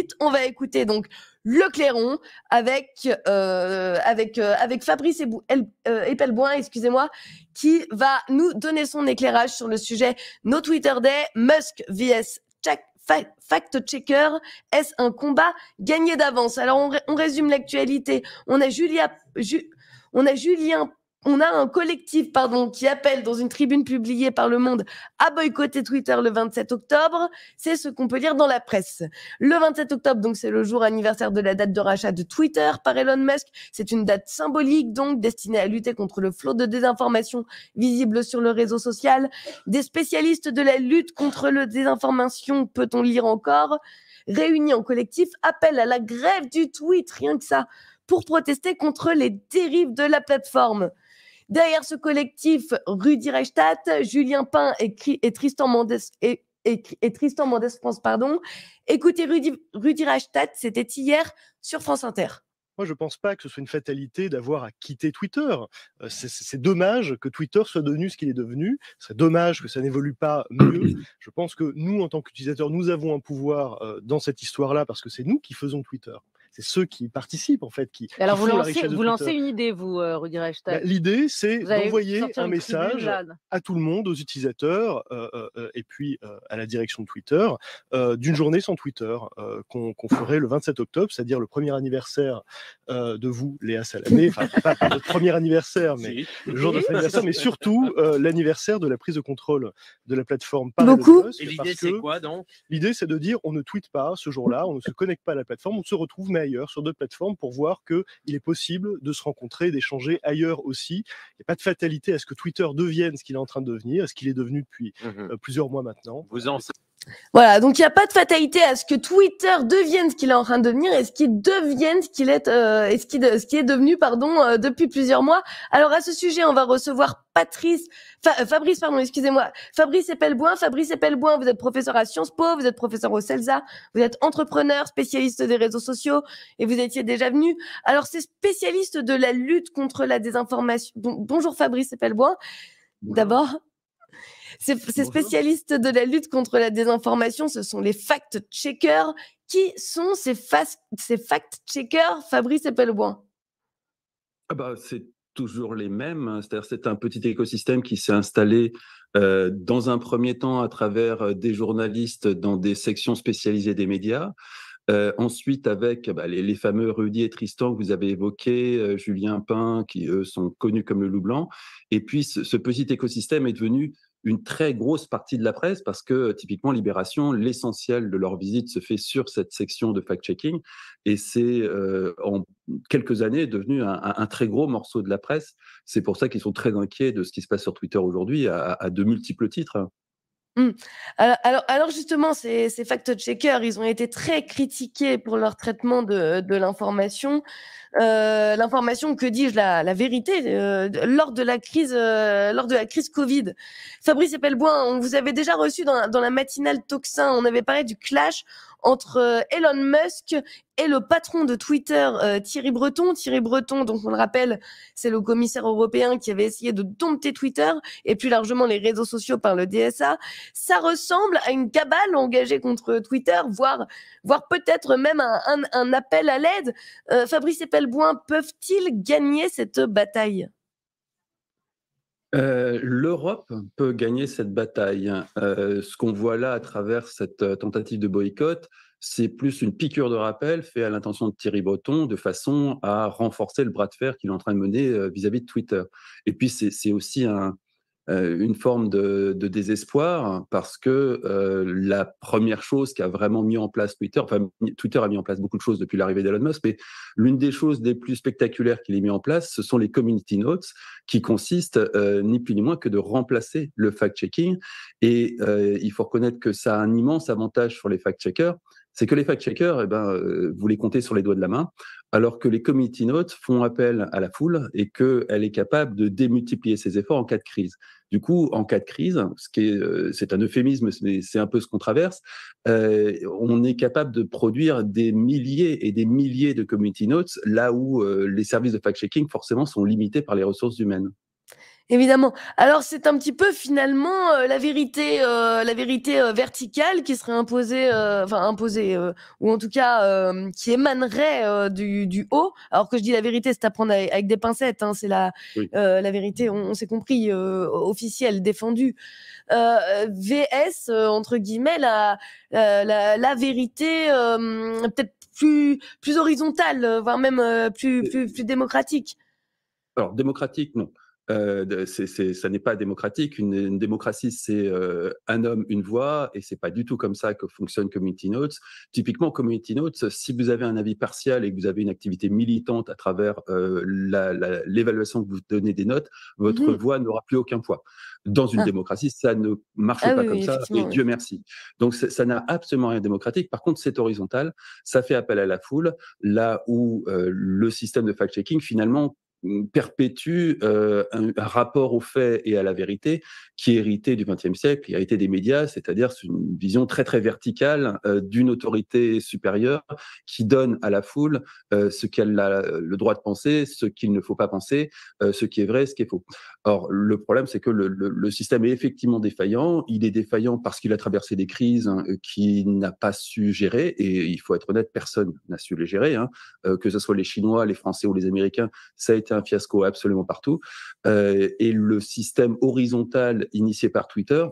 suite, on va écouter donc Le Clairon avec Fabrice Epelboin, excusez-moi, qui va nous donner son éclairage sur le sujet No Twitter Day, Musk vs fact-checker, est-ce un combat gagné d'avance? Alors on résume l'actualité. On a un collectif qui appelle dans une tribune publiée par Le Monde à boycotter Twitter le 27 octobre. C'est ce qu'on peut lire dans la presse. Le 27 octobre, donc, c'est le jour anniversaire de la date de rachat de Twitter par Elon Musk. C'est une date symbolique, donc, destinée à lutter contre le flot de désinformation visible sur le réseau social. Des spécialistes de la lutte contre la désinformation, peut-on lire encore, réunis en collectif, appellent à la grève du tweet, rien que ça, pour protester contre les dérives de la plateforme. Derrière ce collectif, Rudi Reichstadt, Julien Pain et Tristan Mendes France, pardon. Écoutez Rudi Reichstadt, c'était hier sur France Inter. Moi, je ne pense pas que ce soit une fatalité d'avoir à quitter Twitter. C'est dommage que Twitter soit devenu ce qu'il est devenu. C'est dommage que ça n'évolue pas mieux. Je pense que nous, en tant qu'utilisateurs, nous avons un pouvoir dans cette histoire-là parce que c'est nous qui faisons Twitter. C'est ceux qui participent, en fait, qui alors font la richesse de vous lancez une idée, vous, Rudi Reichstadt. L'idée, c'est d'envoyer un message à tout le monde, aux utilisateurs, et puis à la direction de Twitter, d'une journée sans Twitter, qu'on ferait le 27 octobre, c'est-à-dire le premier anniversaire de vous, Léa Salamé, enfin, pas votre premier anniversaire, mais le jour de votre anniversaire, mais surtout l'anniversaire de la prise de contrôle de la plateforme par Elon Musk. Et l'idée, c'est quoi, donc? L'idée, c'est de dire, on ne tweete pas ce jour-là, on ne se connecte pas à la plateforme, on se retrouve ailleurs, sur d'autres plateformes, pour voir qu'il est possible de se rencontrer, d'échanger ailleurs aussi. Il n'y a pas de fatalité à ce que Twitter devienne ce qu'il est en train de devenir, ce qu'il est devenu depuis plusieurs mois maintenant. Voilà, donc il n'y a pas de fatalité à ce que Twitter devienne ce qu'il est en train de devenir et ce qu'il devienne ce qui est devenu depuis plusieurs mois. Alors à ce sujet, on va recevoir Fabrice Epelboin. Fabrice Epelboin, vous êtes professeur à Sciences Po, vous êtes professeur au CELSA, vous êtes entrepreneur, spécialiste des réseaux sociaux et vous étiez déjà venu. Alors c'est spécialiste de la lutte contre la désinformation. Bonjour Fabrice Epelboin. D'abord. Ces spécialistes de la lutte contre la désinformation, ce sont les fact-checkers. Qui sont ces fact-checkers, Fabrice Epelboin? C'est toujours les mêmes. C'est-à-dire, c'est un petit écosystème qui s'est installé dans un premier temps à travers des journalistes dans des sections spécialisées des médias. Ensuite, avec les fameux Rudi et Tristan que vous avez évoqués, Julien Pain, qui eux sont connus comme le loup blanc. Et puis, ce petit écosystème est devenu une très grosse partie de la presse parce que typiquement Libération, l'essentiel de leur visite se fait sur cette section de fact-checking et c'est en quelques années devenu un très gros morceau de la presse. C'est pour ça qu'ils sont très inquiets de ce qui se passe sur Twitter aujourd'hui à de multiples titres. Alors justement, ces fact-checkers, ils ont été très critiqués pour leur traitement de l'information. L'information, que dis-je, la vérité, lors de la crise Covid. Fabrice Epelboin, on vous avait déjà reçu dans la matinale Toxin, on avait parlé du clash entre Elon Musk et le patron de Twitter, Thierry Breton. Thierry Breton, donc on le rappelle, c'est le commissaire européen qui avait essayé de dompter Twitter et plus largement les réseaux sociaux par le DSA. Ça ressemble à une cabale engagée contre Twitter, voire peut-être même un appel à l'aide. Fabrice Epelboin, peuvent-ils gagner cette bataille? L'Europe peut gagner cette bataille. Ce qu'on voit là à travers cette tentative de boycott, c'est plus une piqûre de rappel faite à l'intention de Thierry Breton de façon à renforcer le bras de fer qu'il est en train de mener vis-à-vis de Twitter. Et puis c'est aussi une forme de désespoir parce que la première chose qui a vraiment mis en place Twitter a mis en place beaucoup de choses depuis l'arrivée d'Elon Musk, mais l'une des choses les plus spectaculaires qu'il ait mis en place, ce sont les community notes qui consistent ni plus ni moins que de remplacer le fact-checking. Et il faut reconnaître que ça a un immense avantage sur les fact-checkers, c'est que les fact-checkers, vous les comptez sur les doigts de la main, alors que les community notes font appel à la foule et qu'elle est capable de démultiplier ses efforts en cas de crise. Du coup, en cas de crise, c'est un euphémisme, mais c'est un peu ce qu'on traverse, on est capable de produire des milliers et des milliers de community notes, là où les services de fact-checking, forcément, sont limités par les ressources humaines. Évidemment. Alors c'est un petit peu finalement la vérité verticale qui serait imposée, ou en tout cas qui émanerait du haut. Alors que je dis la vérité, c'est à prendre avec des pincettes. Hein, c'est la vérité, on s'est compris, officielle, défendue. VS entre guillemets la vérité peut-être plus horizontale, voire même plus démocratique. Alors, démocratique, non. Ça n'est pas démocratique. Une démocratie, c'est un homme, une voix, et c'est pas du tout comme ça que fonctionne Community Notes. Typiquement, Community Notes, si vous avez un avis partial et que vous avez une activité militante à travers l'évaluation que vous donnez des notes, votre voix n'aura plus aucun poids. Dans une démocratie, ça ne marche pas comme ça, et Dieu merci. Donc, ça n'a absolument rien de démocratique. Par contre, c'est horizontal, ça fait appel à la foule, là où le système de fact-checking, finalement, perpétue un rapport aux faits et à la vérité qui est hérité du XXe siècle, hérité des médias, c'est-à-dire une vision très très verticale d'une autorité supérieure qui donne à la foule ce qu'elle a le droit de penser, ce qu'il ne faut pas penser, ce qui est vrai, ce qui est faux. Or, le problème, c'est que le système est effectivement défaillant. Il est défaillant parce qu'il a traversé des crises qu'il n'a pas su gérer, et il faut être honnête, personne n'a su les gérer, que ce soit les Chinois, les Français ou les Américains, ça a été un fiasco absolument partout. Et le système horizontal initié par Twitter,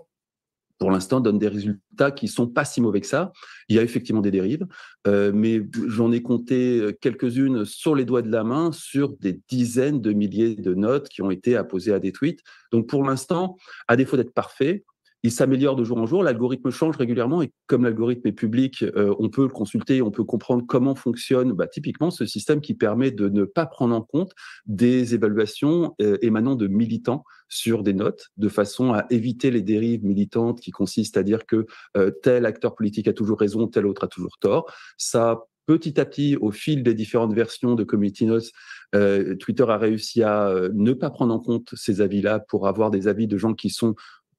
pour l'instant, donne des résultats qui sont pas si mauvais que ça. Il y a effectivement des dérives, mais j'en ai compté quelques-unes sur les doigts de la main, sur des dizaines de milliers de notes qui ont été apposées à des tweets. Donc pour l'instant, à défaut d'être parfait, il s'améliore de jour en jour, l'algorithme change régulièrement, et comme l'algorithme est public, on peut le consulter, on peut comprendre comment fonctionne typiquement ce système qui permet de ne pas prendre en compte des évaluations émanant de militants sur des notes, de façon à éviter les dérives militantes qui consistent à dire que tel acteur politique a toujours raison, tel autre a toujours tort. Ça, petit à petit, au fil des différentes versions de Community Notes, Twitter a réussi à ne pas prendre en compte ces avis-là pour avoir des avis de gens qui sont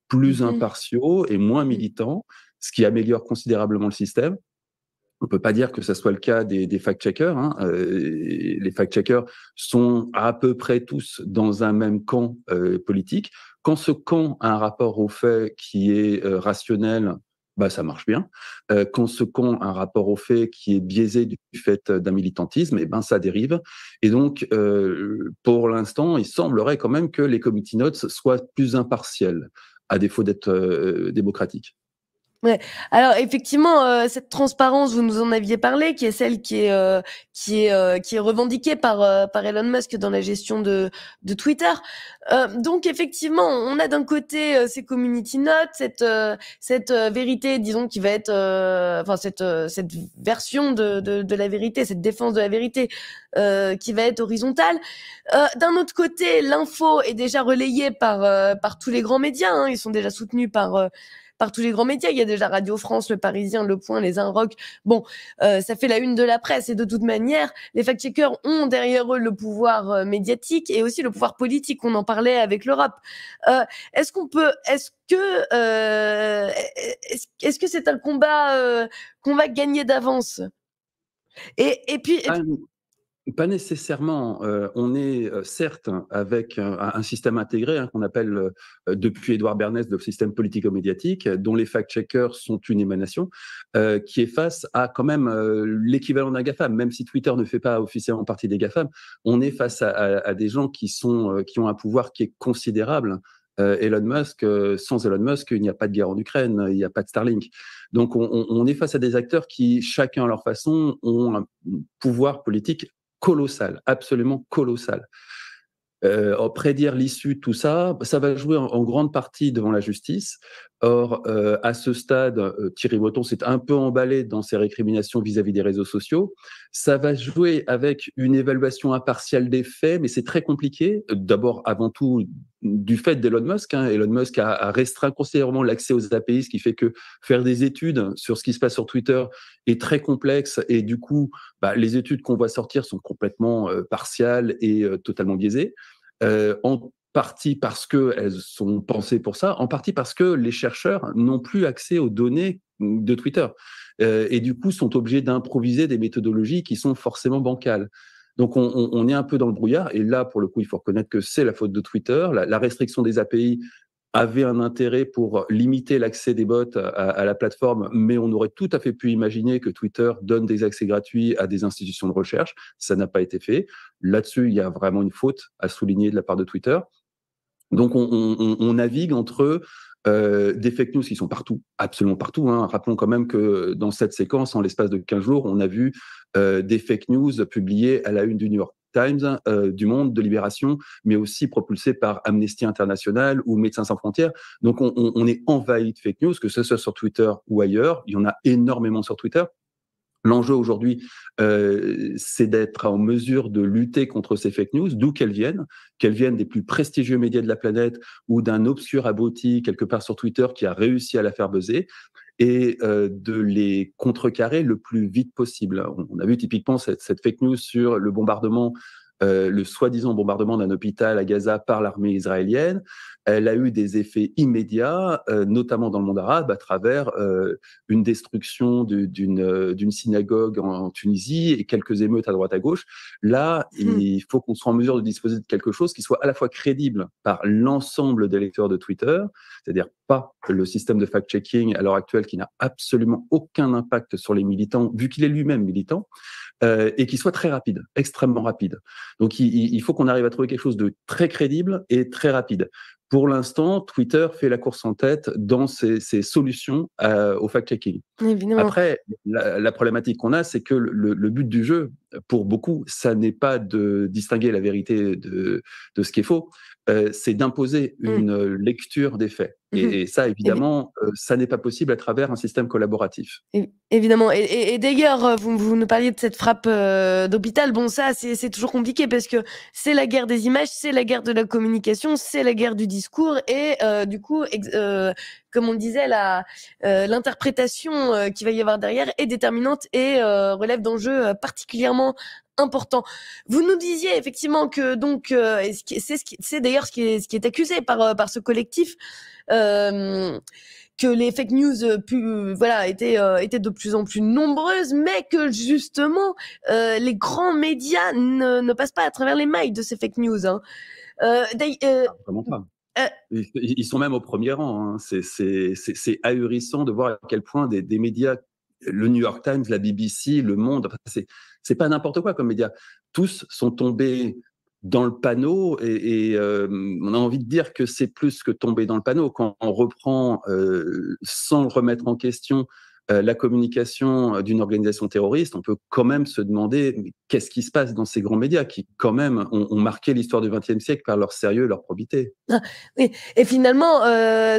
plus impartiaux et moins militants, ce qui améliore considérablement le système. On ne peut pas dire que ce soit le cas des fact-checkers. Les fact-checkers sont à peu près tous dans un même camp politique. Quand ce camp a un rapport au fait qui est rationnel, ça marche bien. Quand ce camp a un rapport au fait qui est biaisé du fait d'un militantisme, ça dérive. Et donc, pour l'instant, il semblerait quand même que les community notes soient plus impartiels, à défaut d'être démocratiques. Ouais. Alors effectivement, cette transparence, vous nous en aviez parlé, qui est celle qui est revendiquée par Elon Musk dans la gestion de Twitter. Donc effectivement, on a d'un côté ces community notes, cette vérité, disons, qui va être, cette version de la vérité, cette défense de la vérité, qui va être horizontale. D'un autre côté, l'info est déjà relayée par tous les grands médias. Ils sont déjà soutenus par tous les grands médias. Il y a déjà Radio France, Le Parisien, Le Point, Les Inrocks. Bon, ça fait la une de la presse, et de toute manière, les fact-checkers ont derrière eux le pouvoir médiatique et aussi le pouvoir politique. On en parlait avec l'Europe. Est-ce que c'est un combat qu'on va gagner d'avance? Et puis... Pas nécessairement. On est certes avec un système intégré qu'on appelle depuis Édouard Bernays le système politico-médiatique, dont les fact-checkers sont une émanation, qui est face à quand même l'équivalent d'un GAFAM. Même si Twitter ne fait pas officiellement partie des GAFAM, on est face à des gens qui ont un pouvoir qui est considérable. Elon Musk, sans Elon Musk, il n'y a pas de guerre en Ukraine, il n'y a pas de Starlink. Donc on est face à des acteurs qui, chacun à leur façon, ont un pouvoir politique colossal, absolument colossal. Prédire l'issue de tout ça, ça va jouer en grande partie devant la justice. Or, à ce stade, Thierry Breton s'est un peu emballé dans ses récriminations vis-à-vis des réseaux sociaux. Ça va jouer avec une évaluation impartiale des faits, mais c'est très compliqué. D'abord, avant tout, du fait d'Elon Musk. Elon Musk a restreint considérablement l'accès aux API, ce qui fait que faire des études sur ce qui se passe sur Twitter est très complexe. Et du coup, les études qu'on voit sortir sont complètement partiales et totalement biaisées. En partie parce qu'elles sont pensées pour ça, en partie parce que les chercheurs n'ont plus accès aux données de Twitter et du coup sont obligés d'improviser des méthodologies qui sont forcément bancales. Donc, on est un peu dans le brouillard. Et là, pour le coup, il faut reconnaître que c'est la faute de Twitter. La restriction des API avait un intérêt pour limiter l'accès des bots à la plateforme, mais on aurait tout à fait pu imaginer que Twitter donne des accès gratuits à des institutions de recherche. Ça n'a pas été fait. Là-dessus, il y a vraiment une faute à souligner de la part de Twitter. Donc, on navigue entre des fake news qui sont partout, absolument partout. Hein. Rappelons quand même que dans cette séquence, en l'espace de 15 jours, on a vu des fake news publiées à la une du New York Times, du Monde, de Libération, mais aussi propulsées par Amnesty International ou Médecins Sans Frontières. Donc, on est envahi de fake news, que ce soit sur Twitter ou ailleurs. Il y en a énormément sur Twitter. L'enjeu aujourd'hui, c'est d'être en mesure de lutter contre ces fake news, d'où qu'elles viennent des plus prestigieux médias de la planète ou d'un obscur abruti quelque part sur Twitter qui a réussi à la faire buzzer, et de les contrecarrer le plus vite possible. On a vu typiquement cette fake news sur le bombardement, le soi-disant bombardement d'un hôpital à Gaza par l'armée israélienne. Elle a eu des effets immédiats, notamment dans le monde arabe, à travers une destruction d'une synagogue en Tunisie et quelques émeutes à droite à gauche. Là, il faut qu'on soit en mesure de disposer de quelque chose qui soit à la fois crédible par l'ensemble des lecteurs de Twitter, c'est-à-dire pas le système de fact-checking à l'heure actuelle qui n'a absolument aucun impact sur les militants, vu qu'il est lui-même militant, et qui soit très rapide, extrêmement rapide. Donc, il faut qu'on arrive à trouver quelque chose de très crédible et très rapide. Pour l'instant, Twitter fait la course en tête dans ses solutions au fact-checking. Évidemment. Après, la problématique qu'on a, c'est que le but du jeu, pour beaucoup, ça n'est pas de distinguer la vérité de ce qui est faux, c'est d'imposer une lecture des faits. Et ça, évidemment, ça n'est pas possible à travers un système collaboratif. Évidemment. Et d'ailleurs, vous nous parliez de cette frappe d'hôpital. Bon, ça, c'est toujours compliqué parce que c'est la guerre des images, c'est la guerre de la communication, c'est la guerre du discours. Et du coup, comme on disait, l'interprétation qu'il va y avoir derrière est déterminante et relève d'enjeux particulièrement important. Vous nous disiez effectivement que donc c'est d'ailleurs ce qui est accusé par ce collectif, que les fake news étaient de plus en plus nombreuses, mais que justement les grands médias ne passent pas à travers les mailles de ces fake news. Hein. Vraiment pas. Ils sont même au premier rang. Hein. C'est ahurissant de voir à quel point des médias, le New York Times, la BBC, Le Monde, enfin, c'est pas n'importe quoi comme médias. Tous sont tombés dans le panneau et on a envie de dire que c'est plus que tomber dans le panneau. Quand on reprend sans remettre en question la communication d'une organisation terroriste, on peut quand même se demander qu'est-ce qui se passe dans ces grands médias qui, quand même, ont marqué l'histoire du XXe siècle par leur sérieux et leur probité. Ah, oui, et finalement,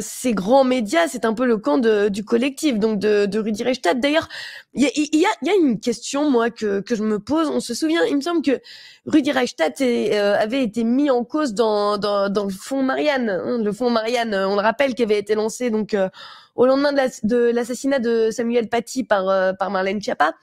ces grands médias, c'est un peu le camp du collectif, donc de Rudi Reichstadt. D'ailleurs, il y a une question, moi, que je me pose. On se souvient, il me semble que Rudi Reichstadt avait été mis en cause dans le fonds Marianne. Hein, le fonds Marianne, on le rappelle, qui avait été lancé donc au lendemain de l'assassinat de Samuel Paty par Marlène Schiappa,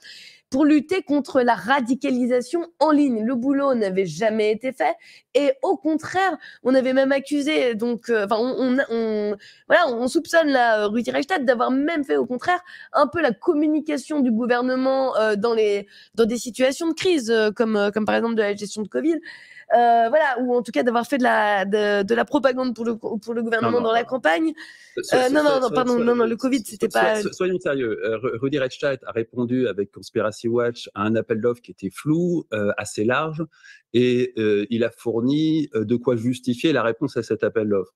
pour lutter contre la radicalisation en ligne. Le boulot n'avait jamais été fait et au contraire, on avait même accusé, donc, on soupçonne Rudi Reichstadt d'avoir même fait au contraire un peu la communication du gouvernement dans des situations de crise, comme par exemple de la gestion de Covid. Ou en tout cas d'avoir fait de la propagande pour le gouvernement dans la campagne. Le Covid, c'était pas. Soyons sérieux. Rudi Reichstadt a répondu avec Conspiracy Watch à un appel d'offres qui était flou, assez large, et il a fourni de quoi justifier la réponse à cet appel d'offres.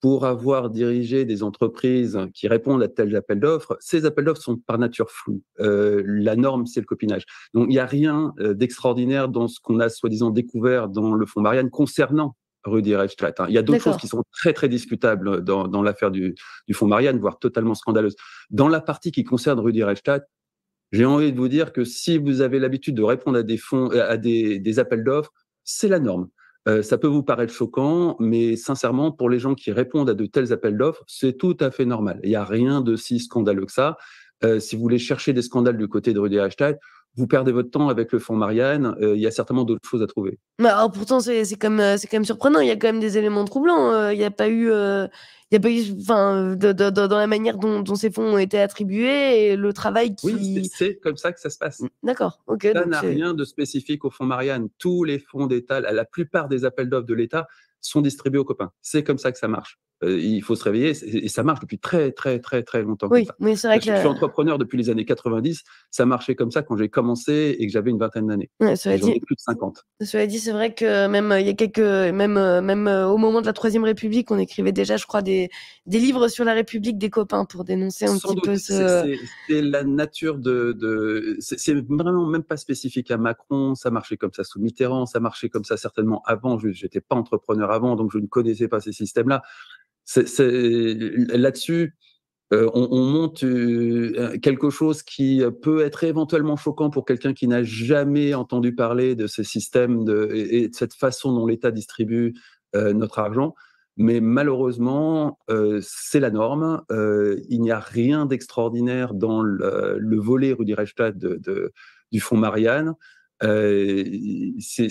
Pour avoir dirigé des entreprises qui répondent à tels appels d'offres, ces appels d'offres sont par nature flous. La norme, c'est le copinage. Donc, il n'y a rien d'extraordinaire dans ce qu'on a soi-disant découvert dans le fonds Marianne concernant Rudi Reichstadt. Il y a d'autres choses qui sont très, très discutables dans l'affaire du fonds Marianne, voire totalement scandaleuses. Dans la partie qui concerne Rudi Reichstadt, j'ai envie de vous dire que si vous avez l'habitude de répondre à des appels d'offres, c'est la norme. Ça peut vous paraître choquant, mais sincèrement, pour les gens qui répondent à de tels appels d'offres, c'est tout à fait normal. Il n'y a rien de si scandaleux que ça. Si vous voulez chercher des scandales du côté de Rudi Reichstadt, vous perdez votre temps avec le fonds Marianne, il y a certainement d'autres choses à trouver. Mais alors pourtant c'est quand même surprenant, il y a quand même des éléments troublants, il y a pas eu, enfin, dans la manière dont ces fonds ont été attribués et le travail qui... Oui, c'est comme ça que ça se passe. D'accord, OK. Ça n'a rien de spécifique au fonds Marianne. Tous les fonds d'État, la plupart des appels d'offres de l'État sont distribués aux copains. C'est comme ça que ça marche. Il faut se réveiller et ça marche depuis très, très, très, très longtemps. Oui, mais c'est vrai que je suis entrepreneur depuis les années 90. Ça marchait comme ça quand j'ai commencé et que j'avais une vingtaine d'années. Ouais, j'en ai plus de 50. Cela dit, c'est vrai que même il y a même au moment de la Troisième République, on écrivait déjà, je crois, des livres sur la République des copains pour dénoncer un petit peu ce... C'est la nature c'est vraiment même pas spécifique à Macron. Ça marchait comme ça sous Mitterrand, ça marchait comme ça certainement avant. J'étais pas entrepreneur avant, donc je ne connaissais pas ces systèmes-là. Là-dessus, on monte quelque chose qui peut être éventuellement choquant pour quelqu'un qui n'a jamais entendu parler de ces systèmes et de cette façon dont l'État distribue notre argent. Mais malheureusement, c'est la norme. Il n'y a rien d'extraordinaire dans le volet Rudi Reichstadt du fonds Marianne. C'est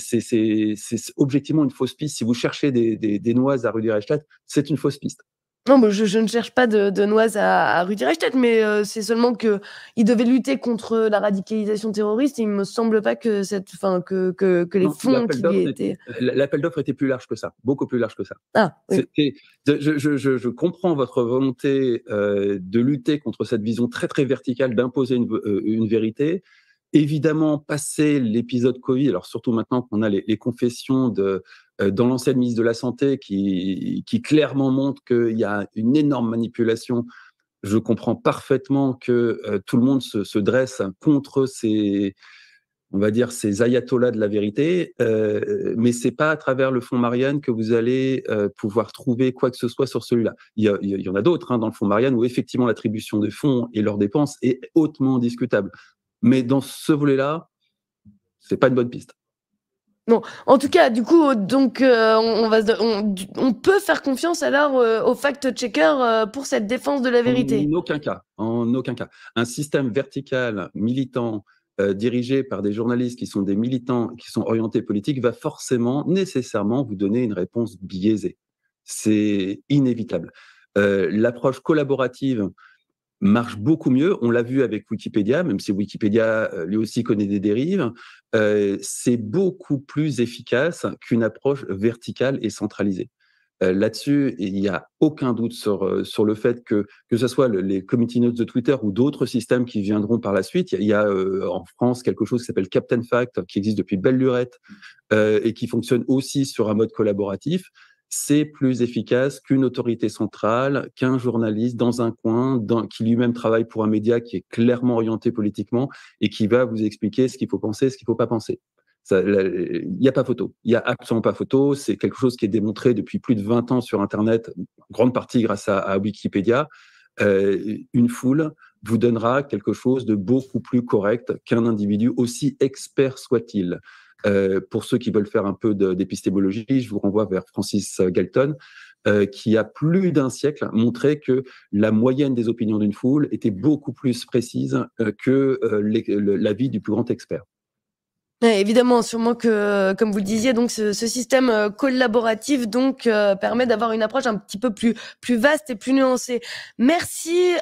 objectivement une fausse piste. Si vous cherchez des noises à Rudi Reichstadt, c'est une fausse piste. Non, mais je ne cherche pas de noises à Rudi Reichstadt, mais c'est seulement qu'il devait lutter contre la radicalisation terroriste. Et il me semble pas que que les fonds qui lui étaient... L'appel d'offres était plus large que ça, beaucoup plus large que ça. Ah, oui. Je comprends votre volonté de lutter contre cette vision très très verticale d'imposer une vérité. Évidemment, passer l'épisode Covid, alors surtout maintenant qu'on a les confessions dans l'ancienne ministre de la Santé qui clairement montrent qu'il y a une énorme manipulation, je comprends parfaitement que tout le monde se dresse contre ces ayatollahs de la vérité, mais c'est pas à travers le fonds Marianne que vous allez pouvoir trouver quoi que ce soit sur celui-là. Il y en a d'autres dans le fonds Marianne où effectivement l'attribution des fonds et leurs dépenses est hautement discutable. Mais dans ce volet-là, c'est pas une bonne piste. Non, en tout cas, du coup, donc on peut faire confiance alors aux fact-checkers pour cette défense de la vérité. En aucun cas. Un système vertical militant dirigé par des journalistes qui sont des militants, qui sont orientés politiques, va forcément, nécessairement, vous donner une réponse biaisée. C'est inévitable. L'approche collaborative marche beaucoup mieux. On l'a vu avec Wikipédia, même si Wikipédia lui aussi connaît des dérives. C'est beaucoup plus efficace qu'une approche verticale et centralisée. Là-dessus, il n'y a aucun doute sur le fait que ce soit les community notes de Twitter ou d'autres systèmes qui viendront par la suite. Il y a en France quelque chose qui s'appelle Captain Fact, qui existe depuis belle lurette et qui fonctionne aussi sur un mode collaboratif. C'est plus efficace qu'une autorité centrale, qu'un journaliste dans un coin, qui lui-même travaille pour un média qui est clairement orienté politiquement et qui va vous expliquer ce qu'il faut penser, ce qu'il ne faut pas penser. Il n'y a pas photo. Il n'y a absolument pas photo. C'est quelque chose qui est démontré depuis plus de 20 ans sur Internet, en grande partie grâce à Wikipédia. Une foule vous donnera quelque chose de beaucoup plus correct qu'un individu, aussi expert soit-il. Pour ceux qui veulent faire un peu d'épistémologie, je vous renvoie vers Francis Galton, qui a plus d'un siècle montré que la moyenne des opinions d'une foule était beaucoup plus précise que l'avis du plus grand expert. Évidemment, sûrement que, comme vous le disiez, donc ce système collaboratif permet d'avoir une approche un petit peu plus vaste et plus nuancée. Merci.